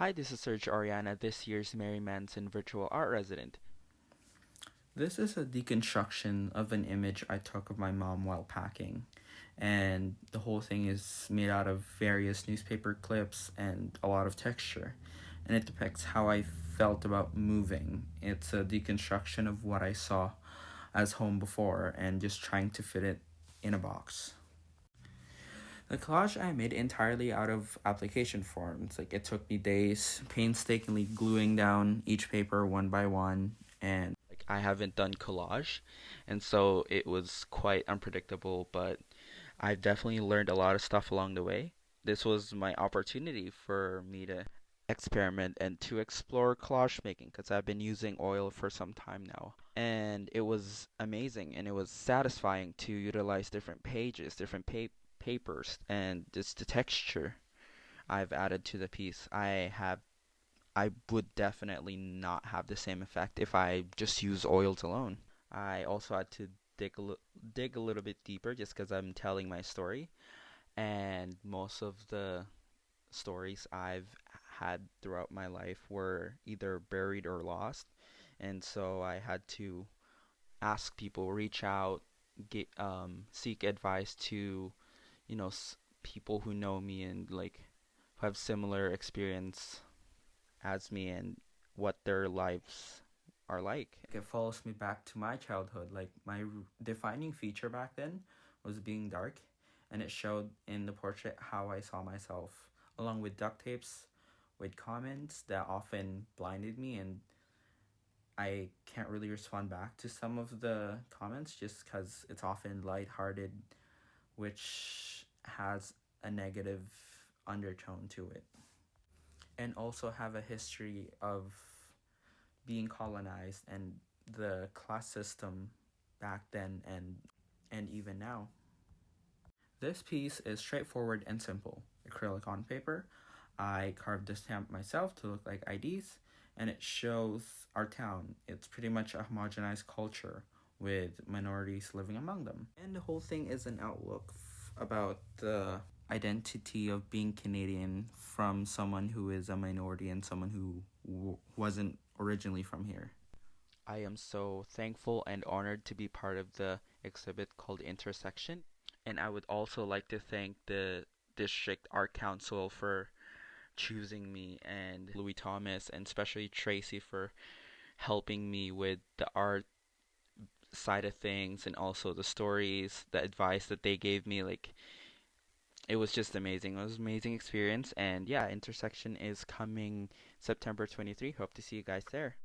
Hi, this is Sergs Oriana, this year's Mary Manson virtual art resident. This is a deconstruction of an image I took of my mom while packing. And the whole thing is made out of various newspaper clips and a lot of texture. And it depicts how I felt about moving. It's a deconstruction of what I saw as home before and just trying to fit it in a box. The collage I made entirely out of application forms. Like it took me days painstakingly gluing down each paper one by one and Like, I haven't done collage, and so it was quite unpredictable, but I've definitely learned a lot of stuff along the way. This was my opportunity for me to experiment and to explore collage making because I've been using oil for some time now. And it was amazing and it was satisfying to utilize different pages, different papers, and just the texture I've added to the piece. I would definitely not have the same effect if I just use oils alone. I also had to dig a little bit deeper just because I'm telling my story, and most of the stories I've had throughout my life were either buried or lost, and so I had to ask people, reach out, seek advice to you know s- people who know me and like who have similar experience as me and what their lives are like. it follows me back to my childhood. Like my defining feature back then was being dark, and it showed in the portrait how I saw myself, along with duct tapes, with comments that often blinded me, and I can't really respond back to some of the comments just because it's often lighthearted, which has a negative undertone to it, and also have a history of being colonized and the class system back then and even now. This piece is straightforward and simple. Acrylic on paper. I carved the stamp myself to look like IDs, and it shows our town. It's pretty much a homogenized culture with minorities living among them. And the whole thing is an outlook about the identity of being Canadian from someone who is a minority and someone who wasn't originally from here. I am so thankful and honored to be part of the exhibit called Intersection. And I would also like to thank the District Art Council for choosing me, and Louis Thomas, and especially Tracy for helping me with the art side of things and also the stories, the advice that they gave me. Like, it was just amazing. It was an amazing experience. And yeah, Intersection is coming September 23. Hope to see you guys there.